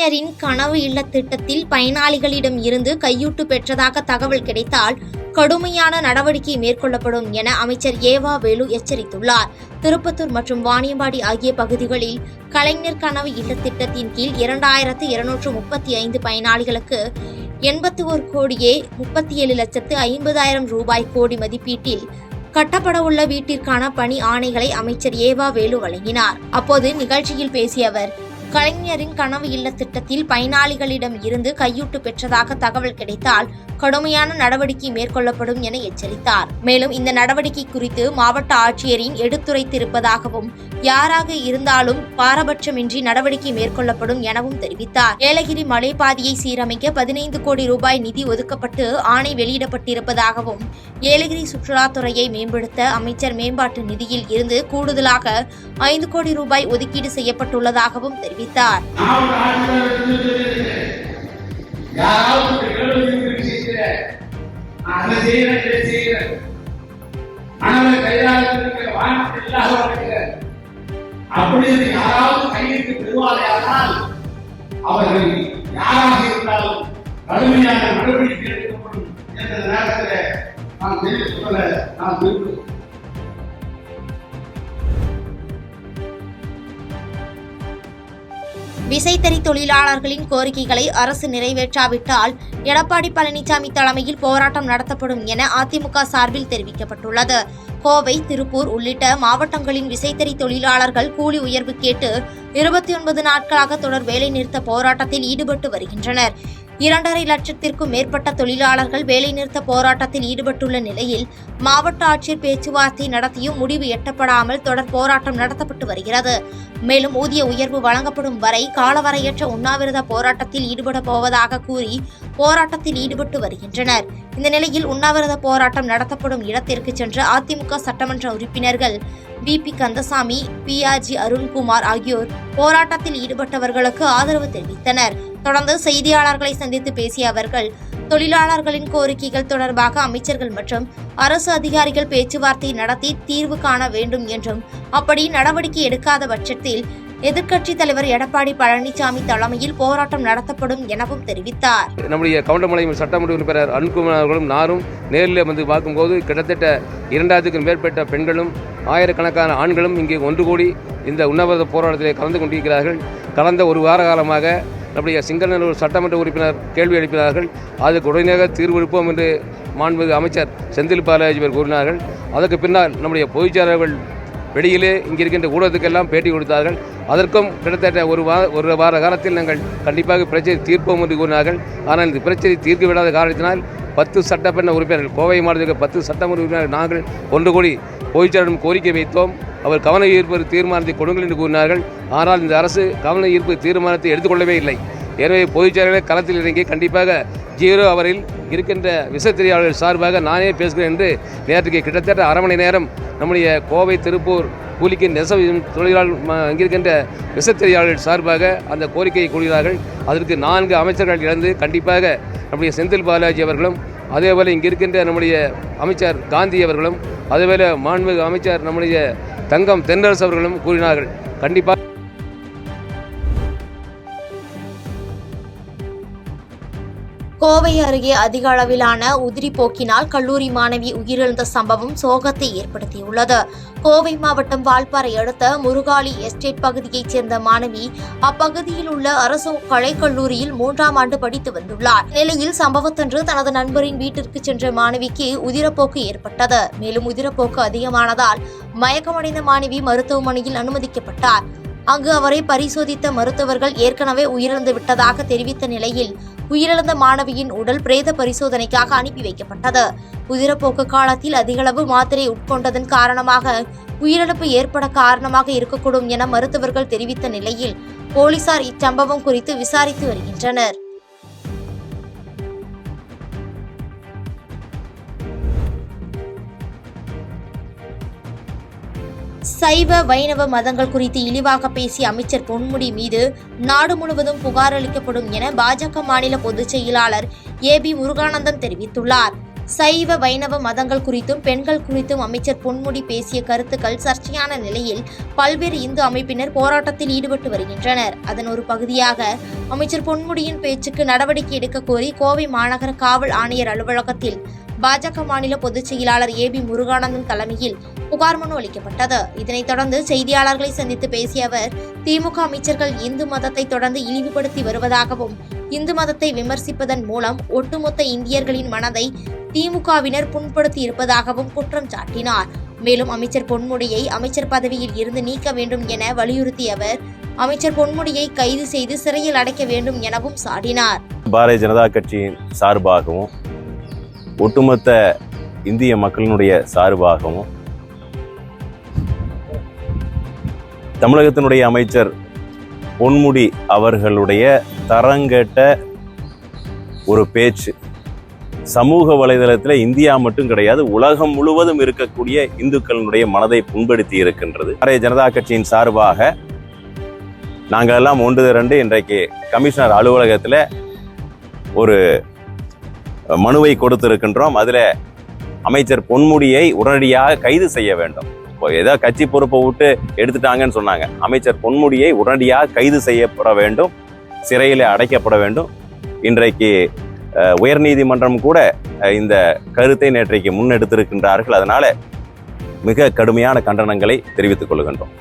கலைஞரின் கனவு இல்ல திட்டத்தில் பயனாளிகளிடம் இருந்து கையூட்டு பெற்றதாக தகவல் கிடைத்தால் கடுமையான நடவடிக்கை மேற்கொள்ளப்படும் என அமைச்சர் ஏவா வேலு எச்சரித்துள்ளார். திருப்பத்தூர் மற்றும் வாணியம்பாடி ஆகிய பகுதிகளில் கலைஞர் கனவு இல்ல திட்டத்தின் கீழ் 2235 பயனாளிகளுக்கு 81,37,50,000 ரூபாய் கோடி மதிப்பீட்டில் கட்டப்பட உள்ள வீட்டிற்கான பணி ஆணைகளை அமைச்சர் ஏவா வேலு வழங்கினார். அப்போது நிகழ்ச்சியில் பேசிய அவர், கலைஞரின் கனவு இல்ல திட்டத்தில் பயனாளிகளிடம் இருந்து கையூட்டு பெற்றதாக தகவல் கிடைத்தால் கடுமையான நடவடிக்கை மேற்கொள்ளப்படும் என எச்சரித்தார். மேலும் இந்த நடவடிக்கை குறித்து மாவட்ட ஆட்சியரின் எடுத்துரைத்திருப்பதாகவும் யாராக இருந்தாலும் பாரபட்சமின்றி நடவடிக்கை மேற்கொள்ளப்படும் எனவும் தெரிவித்தார். ஏலகிரி மலைப்பாதையை சீரமைக்க 15 கோடி ரூபாய் நிதி ஒதுக்கப்பட்டு ஆணை வெளியிடப்பட்டிருப்பதாகவும் ஏலகிரி சுற்றுலாத்துறையை மேம்படுத்த அமைச்சர் மேம்பாட்டு நிதியில் இருந்து கூடுதலாக 5 கோடி ரூபாய் ஒதுக்கீடு செய்யப்பட்டுள்ளதாகவும் தெரிவித்தார். அப்படி யாராவது கையிட்டு பெறுவாரையானால் அவர்கள் யாராக இருந்தாலும் கடுமையான நடவடிக்கை எடுக்கப்படும் என்ற நேரத்தில் நான் தெரிவித்துக் கொள்ள நான் விரும்புகிறேன். விசைத்தறி தொழிலாளர்களின் கோரிக்கைகளை அரசு நிறைவேற்றாவிட்டால் எடப்பாடி பழனிசாமி தலைமையில் போராட்டம் நடத்தப்படும் என அதிமுக சார்பில் தெரிவிக்கப்பட்டுள்ளது. கோவை, திருப்பூர் உள்ளிட்ட மாவட்டங்களின் விசைத்தறி தொழிலாளர்கள் கூலி உயர்வு கேட்டு 29 நாட்களாக தொடர் வேலைநிறுத்த போராட்டத்தில் ஈடுபட்டு வருகின்றனர். 2.5 லட்சத்திற்கும் மேற்பட்ட தொழிலாளர்கள் வேலைநிறுத்த போராட்டத்தில் ஈடுபட்டுள்ள நிலையில் மாவட்ட ஆட்சியர் பேச்சுவார்த்தை நடத்தியும் முடிவு எட்டப்படாமல் தொடர் போராட்டம் நடத்தப்பட்டு வருகிறது. மேலும் ஊதிய உயர்வு வழங்கப்படும் வரை காலவரையற்ற உண்ணாவிரத போராட்டத்தில் ஈடுபட போவதாக கூறி போராட்டத்தில் ஈடுபட்டு வருகின்றனர். இந்த நிலையில் உண்ணாவிரத போராட்டம் நடத்தப்படும் இடத்திற்கு சென்ற அதிமுக சட்டமன்ற உறுப்பினர்கள் VP கந்தசாமி, PRG அருண்குமார் ஆகியோர் போராட்டத்தில் ஈடுபட்டவர்களுக்கு ஆதரவு தெரிவித்தனர். தொடர்ந்து செய்தியாளர்களை சந்தித்து பேசிய அவர்கள், தொழிலாளர்களின் கோரிக்கைகள் தொடர்பாக அமைச்சர்கள் மற்றும் அரசு அதிகாரிகள் பேச்சுவார்த்தை நடத்தி தீர்வு காண வேண்டும் என்றும், அப்படி நடவடிக்கை எடுக்காத பட்சத்தில் எதிர்க்கட்சித் தலைவர் எடப்பாடி பழனிசாமி தலைமையில் போராட்டம் நடத்தப்படும் எனவும் தெரிவித்தார். நம்முடைய கவுண்டமலை சட்டமன்ற உறுப்பினர் அருண்குமார் அவர்களும் நானும் நேரில் வந்து பார்க்கும்போது கிட்டத்தட்ட 2000க்கும் மேற்பட்ட பெண்களும் ஆயிரக்கணக்கான ஆண்களும் இங்கே ஒன்று கூடி இந்த உண்ணாவிரத போராட்டத்தில் கலந்து கொண்டிருக்கிறார்கள். கடந்த ஒரு வார காலமாக நம்முடைய சிங்கநல்லூர் சட்டமன்ற உறுப்பினர் கேள்வி எழுப்பினார்கள். அதுக்கு உடனடியாக தீர்வு எடுப்போம் என்று மாண்புமிகு அமைச்சர் செந்தில் பாலாஜி கூறினார்கள். அதற்கு பின்னால் நம்முடைய பொதுச்செயலாளர்கள் வெளியிலே இங்கே இருக்கின்ற ஊடகத்துக்கெல்லாம் பேட்டி கொடுத்தார்கள். அதற்கும் கிட்டத்தட்ட ஒரு வார காலத்தில் நாங்கள் கண்டிப்பாக பிரச்சனை தீர்ப்போம் என்று கூறினார்கள். ஆனால் இந்த பிரச்சனை தீர்க்க விடாத காரணத்தினால் 10 சட்டமன்ற உறுப்பினர்கள், கோவை மாவட்டத்திற்கு 10 சட்டமன்ற உறுப்பினர்கள் நாங்கள் ஒன்று கூடி பொதுச்செயலாளரிடம் கோரிக்கை வைத்தோம். அவர் கவன ஈர்ப்பு தீர்மானத்தை கொடுங்கள் என்று கூறினார்கள். ஆனால் இந்த அரசு கவன ஈர்ப்பு தீர்மானத்தை எடுத்துக்கொள்ளவே இல்லை. எனவே பொதுச்செயலாளர் களத்தில் இறங்கி கண்டிப்பாக 0 அவரில் இருக்கின்ற விசைத்தறியாளர்கள் சார்பாக நானே பேசுகிறேன் என்று நேற்றுக்கு கிட்டத்தட்ட அரை மணி நேரம் நம்முடைய கோவை, திருப்பூர் கூலிக்கு நெசவு தொழிலாளர் இங்கிருக்கின்ற விசைத்தறியாளர்கள் சார்பாக அந்த கோரிக்கையை கூறுகிறார்கள். அதற்கு 4 அமைச்சர்கள் இழந்து கண்டிப்பாக நம்முடைய செந்தில் பாலாஜி அவர்களும், அதேபோல் இங்கே இருக்கின்ற நம்முடைய அமைச்சர் காந்தி அவர்களும், அதேபோல மாண்புமிகு அமைச்சர் நம்முடைய தங்கம் தென்னரசு அவர்களும் கூறினார்கள். கண்டிப்பாக கோவை அருகே அதிக அளவிலான உதிரி போக்கினால் கல்லூரி மாணவி உயிரிழந்த சம்பவம் சோகத்தை ஏற்படுத்தியுள்ளது. கோவை மாவட்டம் வால்பாறை அடுத்த முருகாலி எஸ்டேட் பகுதியைச் சேர்ந்த மாணவி அப்பகுதியில் உள்ள அரசு கலைக்கல்லூரியில் 3ஆம் ஆண்டு படித்து வந்துள்ளார். நிலையில் சம்பவத்தன்று தனது நண்பரின் வீட்டிற்கு சென்ற மாணவிக்கு உதிரப்போக்கு ஏற்பட்டது. மேலும் உதிரப்போக்கு அதிகமானதால் மயக்கமடைந்த மாணவி மருத்துவமனையில் அனுமதிக்கப்பட்டார். அங்கு அவரை பரிசோதித்த மருத்துவர்கள் ஏற்கனவே உயிரிழந்து விட்டதாக தெரிவித்த நிலையில் உயிரிழந்த மாணவியின் உடல் பிரேத பரிசோதனைக்காக அனுப்பி வைக்கப்பட்டது. உதிரப்போக்கு காலத்தில் அதிகளவு மாத்திரை உட்கொண்டதன் காரணமாக உயிரிழப்பு ஏற்பட காரணமாக இருக்கக்கூடும் என மருத்துவர்கள் தெரிவித்த நிலையில் போலீசார் இச்சம்பவம் குறித்து விசாரித்து வருகின்றனர். சைவ வைணவ மதங்கள் குறித்து இழிவாக பேசிய அமைச்சர் பொன்முடி மீது நாடு முழுவதும் புகார் அளிக்கப்படும் என பாஜக மாநில பொதுச் செயலாளர் AB முருகானந்தம் தெரிவித்துள்ளார். சைவ வைணவ மதங்கள் குறித்தும் பெண்கள் குறித்தும் அமைச்சர் பொன்முடி பேசிய கருத்துக்கள் சர்ச்சையான நிலையில் பல்வேறு இந்து அமைப்பினர் போராட்டத்தில் ஈடுபட்டு வருகின்றனர். அதன் ஒரு பகுதியாக அமைச்சர் பொன்முடியின் பேச்சுக்கு நடவடிக்கை எடுக்க கோரி கோவை மாநகர காவல் ஆணையர் அலுவலகத்தில் பாஜக மாநில பொதுச் செயலாளர் AB முருகானந்தம் தலைமையில் புகார் மனு அளிக்கப்பட்டது. இதனைத் தொடர்ந்து செய்தியாளர்களை சந்தித்து பேசிய அவர், திமுக அமைச்சர்கள் இந்து மதத்தை தொடர்ந்து இழிவுபடுத்தி வருவதாகவும் இந்து மதத்தை விமர்சிப்பதன் மூலம் ஒட்டுமொத்த இந்தியர்களின் மனதை திமுகவினர் புண்படுத்தி இருப்பதாகவும் குற்றம் சாட்டினார். மேலும் அமைச்சர் பொன்முடியை அமைச்சர் பதவியில் இருந்து நீக்க வேண்டும் என வலியுறுத்திய அவர், அமைச்சர் பொன்முடியை கைது செய்து சிறையில் அடைக்க வேண்டும் எனவும் சாடினார். பாரதிய ஜனதா கட்சியின் சார்பாகவும் ஒட்டுமொத்த இந்திய மக்களினுடைய சார்பாகவும் தமிழகத்தினுடைய அமைச்சர் பொன்முடி அவர்களுடைய தரங்கெட்ட ஒரு பேச்சு சமூக வலைதளத்தில் இந்தியா மட்டும் கிடையாது, உலகம் முழுவதும் இருக்கக்கூடிய இந்துக்களினுடைய மனதை புண்படுத்தி இருக்கின்றது. பாரதிய ஜனதா கட்சியின் சார்பாக நாங்கள் எல்லாம் ஒன்று திரண்டு இன்றைக்கு கமிஷனர் அலுவலகத்தில் ஒரு மனுவை கொடுத்திருக்கின்றோம். அதில் அமைச்சர் பொன்முடியை உடனடியாக கைது செய்ய வேண்டும். ஏதோ கட்சி பொறுப்பை விட்டு எடுத்துட்டாங்கன்னு சொன்னாங்க. அமைச்சர் பொன்முடியை உடனடியாக கைது செய்யப்பட வேண்டும், சிறையில் அடைக்கப்பட வேண்டும். இன்றைக்கு உயர்நீதிமன்றம் கூட இந்த கருத்தை நேற்றைக்கு முன்னெடுத்திருக்கின்றார்கள். அதனால மிக கடுமையான கண்டனங்களை தெரிவித்துக் கொள்கின்றோம்.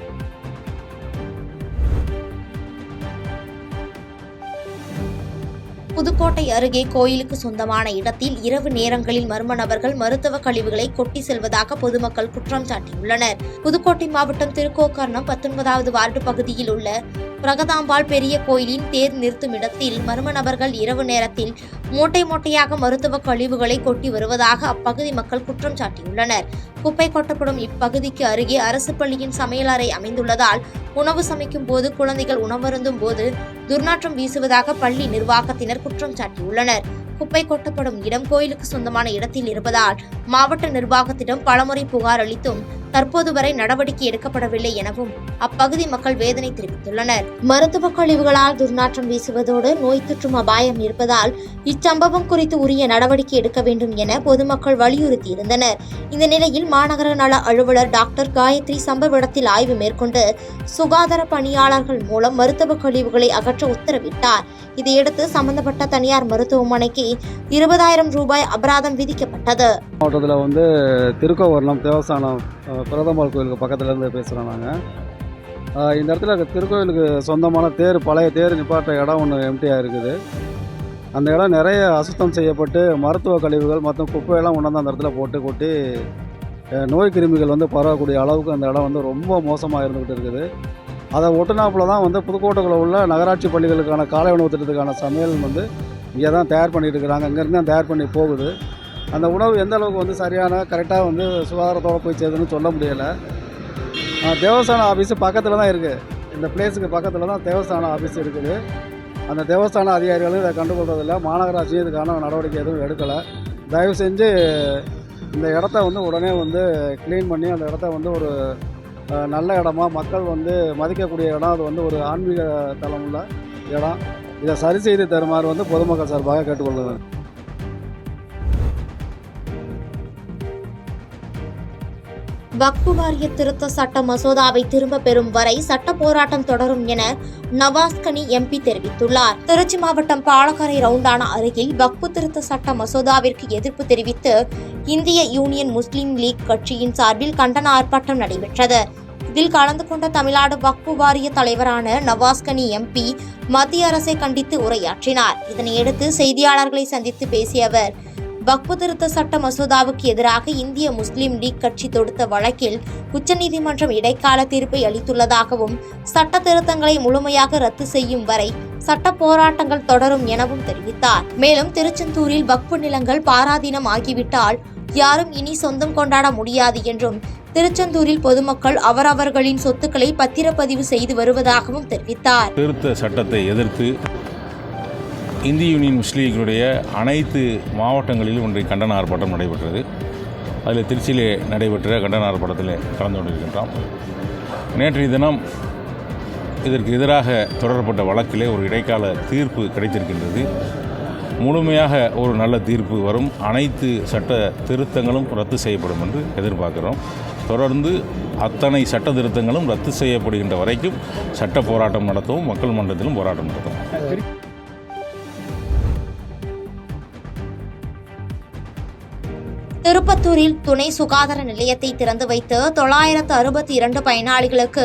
புதுக்கோட்டை அருகே கோயிலுக்கு சொந்தமான இடத்தில் இரவு நேரங்களில் மர்ம நபர்கள் மருத்துவ கழிவுகளை கொட்டி செல்வதாக பொதுமக்கள் குற்றம் சாட்டியுள்ளனர். புதுக்கோட்டை மாவட்டம் திருக்கோக்கர்ணம் 19வது வார்டு பகுதியில் உள்ள பிரகதாம்பாள் பெரிய கோயிலின் தேர் நிறுத்தும் இடத்தில் மர்ம நபர்கள் இரவு நேரத்தில் மூட்டை மூட்டையாக மருத்துவ கழிவுகளை கொட்டி வருவதாக அப்பகுதி மக்கள் குற்றம் சாட்டியுள்ளனர். குப்பை கொட்டப்படும் இப்பகுதிக்கு அருகே அரசு பள்ளியின் சமையலறை அமைந்துள்ளதால் உணவு சமைக்கும் போது குழந்தைகள் உணவருந்தும் போது துர்நாற்றம் வீசுவதாக பள்ளி நிர்வாகத்தினர் குற்றம் சாட்டியுள்ளனர். குப்பை கொட்டப்படும் இடம் கோயிலுக்கு சொந்தமான இடத்தில் இருப்பதால் மாவட்ட நிர்வாகத்திடம் பலமுறை புகார் அளித்தும் தற்போது வரை நடவடிக்கை எடுக்கப்படவில்லை எனவும் அப்பகுதி மக்கள் வேதனை தெரிவித்துள்ளனர். மருத்துவ கழிவுகளால் துர்நாற்றம் வீசுவதோடு நோய் தொற்றும் அபாயம் இருப்பதால் இச்சம்பவம் குறித்து உரிய நடவடிக்கை எடுக்க வேண்டும் என பொதுமக்கள் வலியுறுத்தியிருந்தனர். இந்த நிலையில் மாநகர நல அலுவலர் டாக்டர் காயத்ரி சம்பவ இடத்தில் ஆய்வு மேற்கொண்டு சுகாதார பணியாளர்கள் மூலம் மருத்துவ கழிவுகளை அகற்ற உத்தரவிட்டார். இதையடுத்து சம்பந்தப்பட்ட தனியார் மருத்துவமனைக்கு 20,000 ரூபாய் அபராதம் விதிக்கப்பட்டது. மாவட்டத்தில் திருக்கோவர்ணம் தேவஸ்தானம் பிரகதாம்பாள் கோயிலுக்கு பக்கத்துல இருந்து பேசுகிறோம். நாங்கள் இந்த இடத்துல திருக்கோயிலுக்கு சொந்தமான தேர், பழைய தேர் நிப்பாட்ட இடம் ஒன்று எம்டியாக இருக்குது. அந்த இடம் நிறைய அசுத்தம் செய்யப்பட்டு மருத்துவ கழிவுகள் மற்றும் குப்பையெல்லாம் கொண்டாந்து அந்த இடத்துல போட்டு கொட்டி நோய் கிருமிகள் பரவக்கூடிய அளவுக்கு அந்த இடம் ரொம்ப மோசமாக இருந்துக்கிட்டு இருக்குது. அதை ஒட்டுநாப்பில் தான் புதுக்கோட்டைக்குள்ள உள்ள நகராட்சி பள்ளிகளுக்கான காலை உணவு திட்டத்துக்கான சமையல் இங்கே தான் தயார் பண்ணிட்டு இருக்கிறாங்க. இங்கேருந்து தான் தயார் பண்ணி போகுது. அந்த உணவு எந்த அளவுக்கு சரியான கரெக்டாக சுகாதாரத்தோடு போய் சேருதுன்னு சொல்ல முடியலை. தேவஸ்தான ஆஃபீஸு பக்கத்தில் தான் இருக்குது. இந்த பிளேஸுக்கு பக்கத்தில் தான் தேவஸ்தான ஆஃபீஸ் இருக்குது. அந்த தேவஸ்தான அதிகாரிகளும் இதை கண்டுகொள்றதில்லை. மாநகராட்சியும் இதுக்கான நடவடிக்கை எதுவும் எடுக்கலை. தயவு செஞ்சு இந்த இடத்த உடனே க்ளீன் பண்ணி அந்த இடத்த ஒரு நல்ல இடமா மக்கள் மதிக்கக்கூடிய இடம், அது ஒரு ஆன்மீக தலமுள்ள இடம். இதை சரி செய்து தருமாறு பொதுமக்கள் சார்பாக கேட்டுக்கொள்கிறேன். வக்ஃபு வாரிய திருத்த சட்ட மசோதாவை திரும்ப பெறும் வரை சட்ட போராட்டம் தொடரும் என நவாஸ்கனி MP தெரிவித்துள்ளார். திருச்சி மாவட்டம் பாலக்கரை ரவுண்டானா அருகில் வக்ஃபு திருத்த சட்ட மசோதாவிற்கு எதிர்ப்பு தெரிவித்து இந்திய யூனியன் முஸ்லீம் லீக் கட்சியின் சார்பில் கண்டன ஆர்ப்பாட்டம் நடைபெற்றது. இதில் கலந்து கொண்ட தமிழ்நாடு வக்ஃபு வாரிய தலைவரான நவாஸ்கனி MP மத்திய அரசை கண்டித்து உரையாற்றினார். இதனையடுத்து செய்தியாளர்களை சந்தித்து பேசிய அவர், வக்ஃபு திருத்த சட்ட மசோதாவுக்கு எதிராக இந்திய முஸ்லீம் லீக் கட்சி தொடுத்த வழக்கில் உச்சநீதிமன்றம் இடைக்கால தீர்ப்பை அளித்துள்ளதாகவும் சட்ட திருத்தங்களை முழுமையாக ரத்து செய்யும் வரை சட்ட போராட்டங்கள் தொடரும் எனவும் தெரிவித்தார். மேலும் திருச்செந்தூரில் வக்ஃபு நிலங்கள் பாராதீனம் ஆகிவிட்டால் யாரும் இனி சொந்தம் கொண்டாட முடியாது என்றும் திருச்செந்தூரில் பொதுமக்கள் அவரவர்களின் சொத்துக்களை பத்திரப்பதிவு செய்து வருவதாகவும் தெரிவித்தார். திருத்த சட்டத்தை எதிர்த்து இந்திய யூனியன் முஸ்லீம் லீக்கினுடைய அனைத்து மாவட்டங்களிலும் ஒன்றைய கண்டன ஆர்ப்பாட்டம் நடைபெற்றது. அதில் திருச்சியிலே நடைபெற்ற கண்டன ஆர்ப்பாட்டத்தில் கலந்து கொண்டிருக்கின்றோம். நேற்றைய தினம் இதற்கு எதிராக தொடரப்பட்ட வழக்கிலே ஒரு இடைக்கால தீர்ப்பு கிடைத்திருக்கின்றது. முழுமையாக ஒரு நல்ல தீர்ப்பு வரும். அனைத்து சட்ட திருத்தங்களும் ரத்து செய்யப்படும் என்று எதிர்பார்க்கிறோம். தொடர்ந்து அத்தனை சட்ட திருத்தங்களும் ரத்து செய்யப்படுகின்ற வரைக்கும் சட்ட போராட்டம் நடத்தவும் மக்கள் மன்றத்திலும் போராட்டம் நடத்தவும். திருப்பத்தூரில் துணை சுகாதார நிலையத்தை திறந்து வைத்து 962 பயனாளிகளுக்கு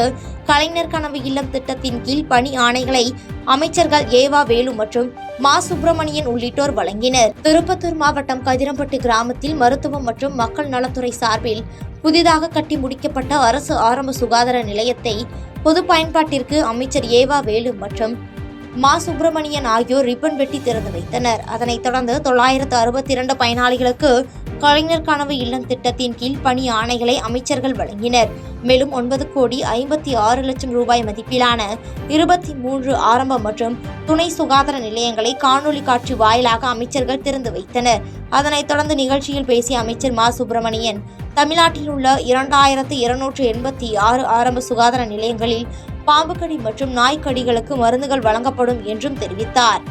கலைஞர் கனவு இல்லம் திட்டத்தின் கீழ் பணி ஆணைகளை அமைச்சர்கள் ஏவா வேலு மற்றும் மா சுப்பிரமணியன் உள்ளிட்டோர் வழங்கினர். திருப்பத்தூர் மாவட்டம் கதிரம்பட்டு கிராமத்தில் மருத்துவம் மற்றும் மக்கள் நலத்துறை சார்பில் புதிதாக கட்டி முடிக்கப்பட்ட அரசு ஆரம்ப சுகாதார நிலையத்தை பொது பயன்பாட்டிற்கு அமைச்சர் ஏவா வேலு மற்றும் மா சுப்பிரமணியன் ஆகியோர் ரிப்பன் வெட்டி திறந்து வைத்தனர். அதனைத் தொடர்ந்து 962 பயனாளிகளுக்கு கலைஞர் கனவு இல்லம் திட்டத்தின் கீழ் பணி ஆணைகளை அமைச்சர்கள் வழங்கினர். மேலும் 9,56,00,000 ரூபாய் மதிப்பிலான 23 ஆரம்ப மற்றும் துணை சுகாதார நிலையங்களை காணொலி காட்சி வாயிலாக அமைச்சர்கள் திறந்து வைத்தனர். அதனைத் தொடர்ந்து நிகழ்ச்சியில் பேசிய அமைச்சர் மா சுப்பிரமணியன், தமிழ்நாட்டில் உள்ள 2,286 ஆரம்ப சுகாதார நிலையங்களில் பாம்புக்கடி மற்றும் நாய்க்கடிகளுக்கு மருந்துகள் வழங்கப்படும் என்றும் தெரிவித்தார்.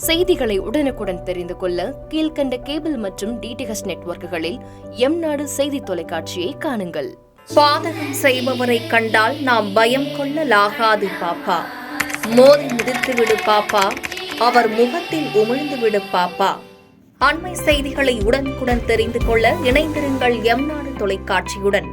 செய்திகளை உடனுக்குடன் தெரிந்து கொள்ள கீழ்கண்ட கேபிள் மற்றும் டிடிஎச் நெட்வொர்க்குகளில் எம்நாடு செய்தி தொலைக்காட்சியை காணுங்கள். பாதகம் செய்பவரை கண்டால் நாம் பயம் கொள்ளலாகாது பாப்பா. மோதி மிதித்துவிடு பாப்பா, அவர் முகத்தில் உமிழ்ந்துவிடு பாப்பா. அண்மை செய்திகளை உடனுக்குடன் தெரிந்து கொள்ள இணைந்திருங்கள் எம்நாடு தொலைக்காட்சியுடன்.